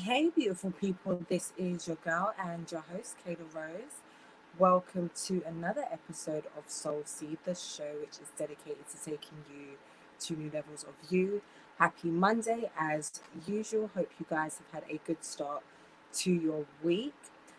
Hey, beautiful people, this is your girl and your host, Kayla Rose. Welcome to another episode of Soul Seed, the show which is dedicated to taking you to new levels of you. Happy Monday, as usual. Hope you guys have had a good start to your week.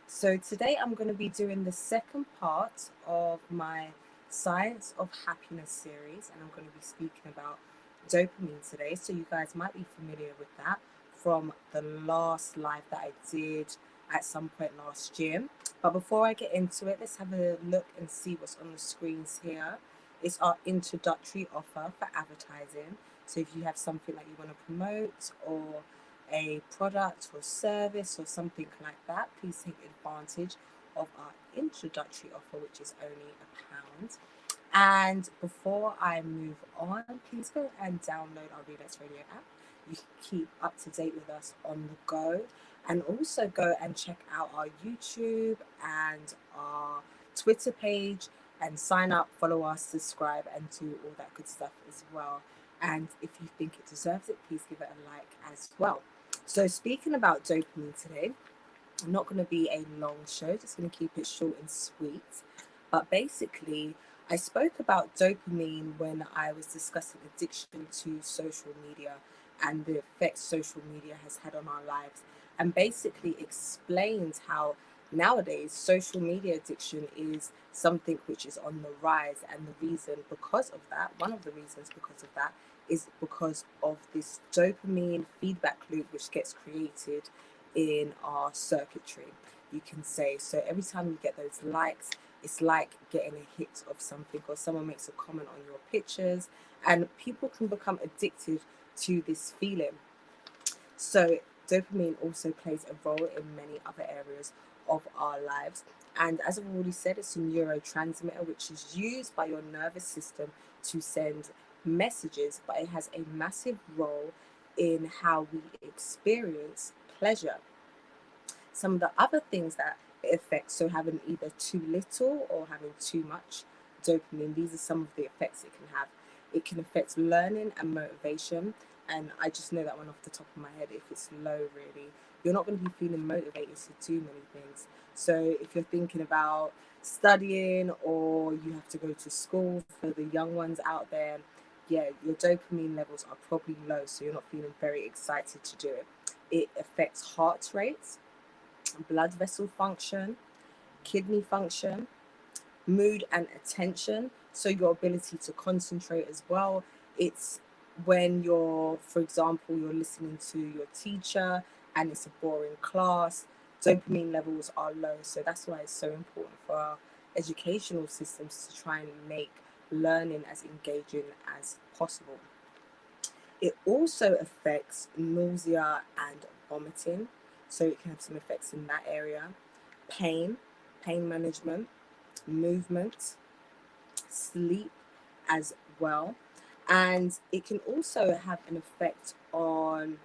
So, today I'm going to be doing the second part of my Science of Happiness series, and I'm going to be speaking about dopamine today. So, you guys might be familiar with that from the last live that I did at some point last year. But before I get into it, let's have a look and see what's on the screens here. It's our introductory offer for advertising. So if you have something that you want to promote or a product or service or something like that, please take advantage of our introductory offer, which is only £1. And before I move on, please go and download our Relax Radio app. You can keep up to date with us on the go, and also go and check out our YouTube and our Twitter page and sign up, follow us, subscribe, and do all that good stuff as well. And if you think it deserves it, please give it a like as well. So, speaking about dopamine today, I'm not going to be a long show, just going to keep it short and sweet. But basically, I spoke about dopamine when I was discussing addiction to social media and the effects social media has had on our lives, and basically explained how nowadays social media addiction is something which is on the rise. And the reason because of that, one of the reasons because of that, is because of this dopamine feedback loop which gets created in our circuitry, you can say. So every time you get those likes, it's like getting a hit of something, or someone makes a comment on your pictures, and people can become addicted to this feeling. So dopamine also plays a role in many other areas of our lives. And as I've already said, it's a neurotransmitter which is used by your nervous system to send messages, but it has a massive role in how we experience pleasure. Some of the other things that it affects, so having either too little or having too much dopamine, these are some of the effects it can have. It can affect learning and motivation. And I just know that one off the top of my head. If it's low, really, you're not going to be feeling motivated to do many things. So if you're thinking about studying, or you have to go to school, for the young ones out there, yeah, your dopamine levels are probably low, so you're not feeling very excited to do it. It affects heart rates, blood vessel function, kidney function, mood and attention. So your ability to concentrate as well. It's when you're, for example, you're listening to your teacher and it's a boring class, dopamine levels are low. So that's why it's so important for our educational systems to try and make learning as engaging as possible. It also affects nausea and vomiting, so it can have some effects in that area. Pain, pain management, movement, sleep as well. And it can also have an effect on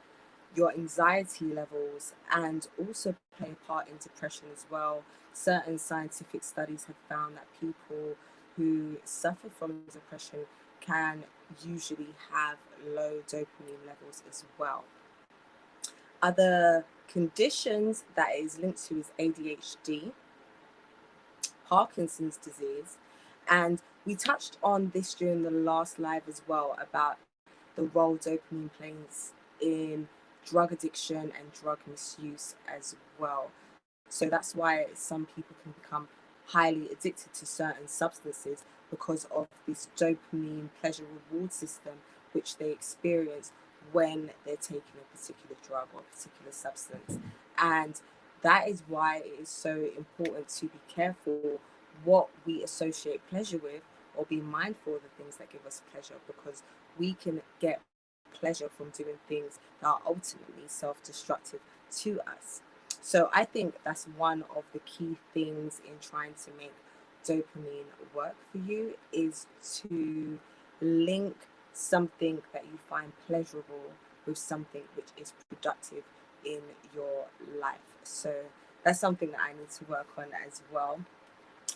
your anxiety levels and also play a part in depression as well. Certain scientific studies have found that people who suffer from depression can usually have low dopamine levels as well. Other conditions that is linked to is ADHD, Parkinson's disease, and we touched on this during the last live as well, about the role dopamine plays in drug addiction and drug misuse as well. So that's why some people can become highly addicted to certain substances, because of this dopamine pleasure reward system which they experience when they're taking a particular drug or a particular substance. And that is why it is so important to be careful what we associate pleasure with, or be mindful of the things that give us pleasure, because we can get pleasure from doing things that are ultimately self-destructive to us. So I think that's one of the key things in trying to make dopamine work for you, is to link something that you find pleasurable with something which is productive in your life. So that's something that I need to work on as well.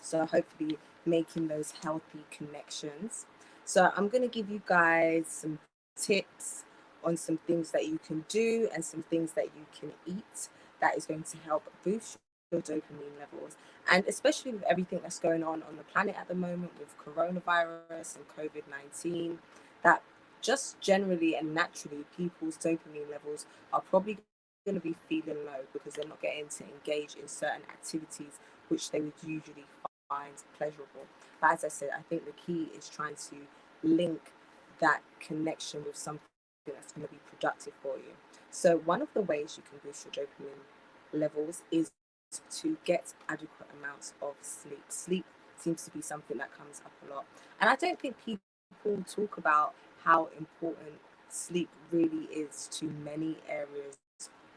So hopefully making those healthy connections. So I'm going to give you guys some tips on some things that you can do and some things that you can eat that is going to help boost your dopamine levels. And especially with everything that's going on the planet at the moment with coronavirus and COVID-19, that just generally and naturally people's dopamine levels are probably going to be feeling low because they're not getting to engage in certain activities which they would usually find pleasurable. But as I said, I think the key is trying to link that connection with something that's going to be productive for you. So one of the ways you can boost your dopamine levels is to get adequate amounts of sleep. Sleep seems to be something that comes up a lot. And I don't think people talk about how important sleep really is to many areas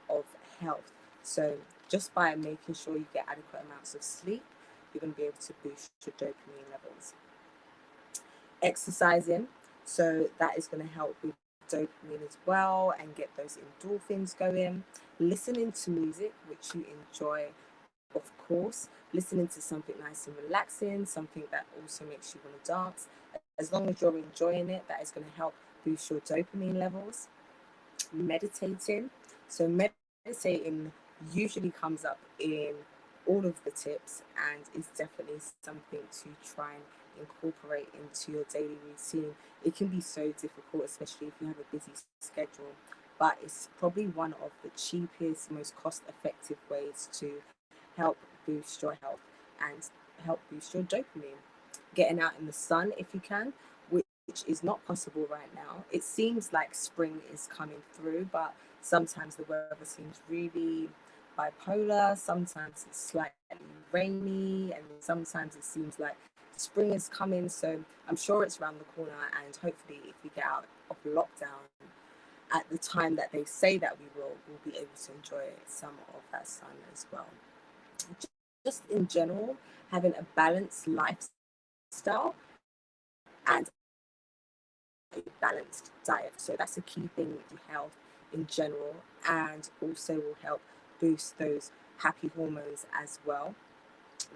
of health. So just by making sure you get adequate amounts of sleep, you're going to be able to boost your dopamine levels. Exercising, so that is going to help with dopamine as well and get those endorphins going. Listening to music which you enjoy, of course, listening to something nice and relaxing, something that also makes you want to dance. As long as you're enjoying it, that is going to help boost your dopamine levels. Meditating, so meditating usually comes up in all of the tips and is definitely something to try and incorporate into your daily routine. It can be so difficult, especially if you have a busy schedule, but it's probably one of the cheapest, most cost effective ways to help boost your health and help boost your dopamine. Getting out in the sun if you can, which is not possible right now. It seems like spring is coming through, but sometimes the weather seems really bipolar, sometimes it's slightly rainy, and sometimes it seems like spring is coming. So I'm sure it's around the corner, and hopefully, if we get out of lockdown at the time that they say that we will, we'll be able to enjoy some of that sun as well. Just in general, having a balanced lifestyle and a balanced diet. So that's a key thing to health in general, and also will help boost those happy hormones as well.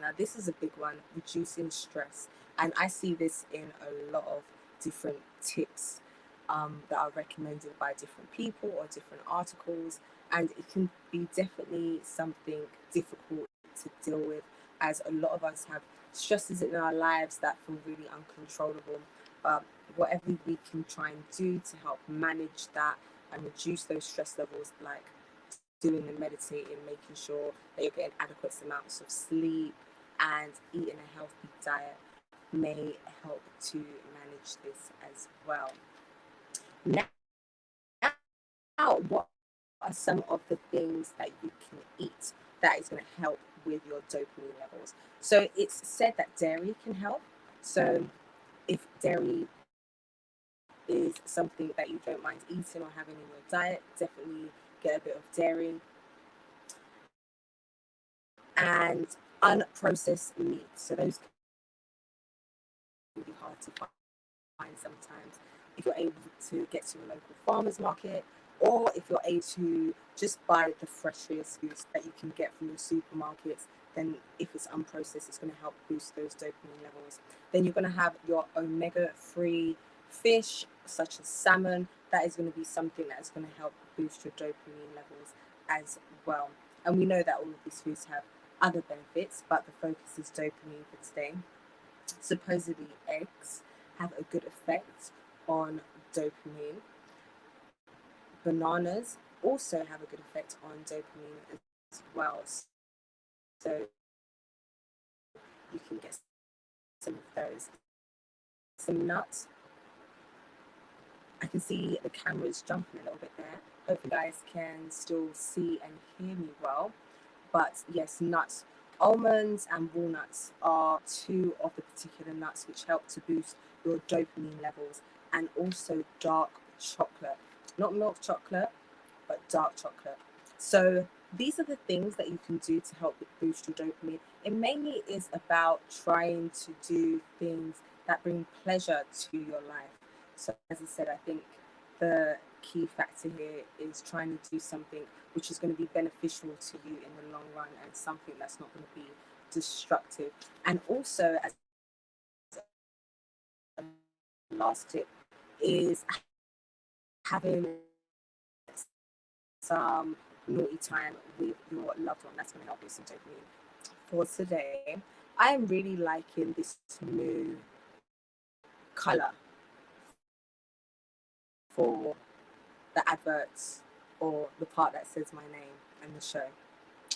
Now, this is a big one, reducing stress. And I see this in a lot of different tips that are recommended by different people or different articles. And it can be definitely something difficult to deal with, as a lot of us have stresses in our lives that feel really uncontrollable. But whatever we can try and do to help manage that and reduce those stress levels, like doing and meditating, making sure that you're getting adequate amounts of sleep and eating a healthy diet, may help to manage this as well. Now, what are some of the things that you can eat that is going to help with your dopamine levels? So it's said that dairy can help. So if dairy is something that you don't mind eating or having in your diet, definitely get a bit of dairy. And unprocessed meat. So those can be hard to find sometimes. If you're able to get to a local farmer's market, or if you're able to just buy the freshest foods that you can get from your supermarkets, then if it's unprocessed, it's going to help boost those dopamine levels. Then you're going to have your omega-3 fish, such as salmon. That is going to be something that is going to help boost your dopamine levels as well. And we know that all of these foods have other benefits, but the focus is dopamine for today. Supposedly, eggs have a good effect on dopamine. Bananas also have a good effect on dopamine as well. So you can get some of those. Some nuts. I can see the camera's jumping a little bit there. Hope you guys can still see and hear me well. But yes, nuts. Almonds and walnuts are two of the particular nuts which help to boost your dopamine levels, and also dark chocolate. Not milk chocolate, but dark chocolate. So these are the things that you can do to help boost your dopamine. It mainly is about trying to do things that bring pleasure to your life. So as I said, I think the key factor here is trying to do something which is going to be beneficial to you in the long run, and something that's not going to be destructive. And also, as a last tip, is having some naughty time with your loved one. That's going to help you some dopamine. For today, I am really liking this new color for the adverts or the part that says my name and the show.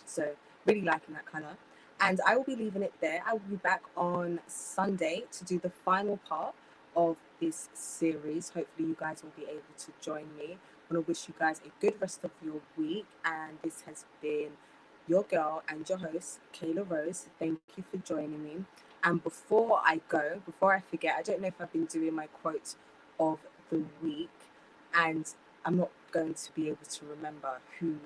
So really liking that color. And I will be leaving it there. I will be back on Sunday to do the final part of this series. Hopefully you guys will be able to join me. I want to wish you guys a good rest of your week. And this has been your girl and your host, Kayla Rose. Thank you for joining me. And before I go, before I forget, I don't know if I've been doing my quote of the week, and I'm not going to be able to remember who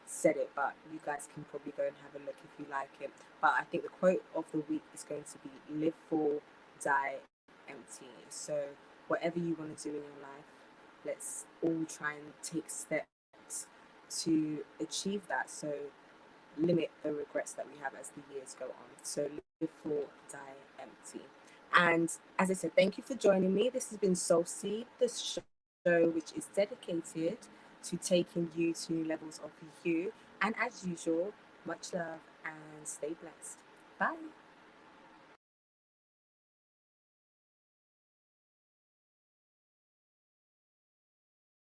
said it, but you guys can probably go and have a look if you like it. But I think the quote of the week is going to be live full, die empty. So whatever you want to do in your life, let's all try and take steps to achieve that. So limit the regrets that we have as the years go on. So live full, die empty. And as I said, thank you for joining me. This has been Soul Seed, the show which is dedicated to taking you to new levels of you. And as usual, much love and stay blessed. Bye.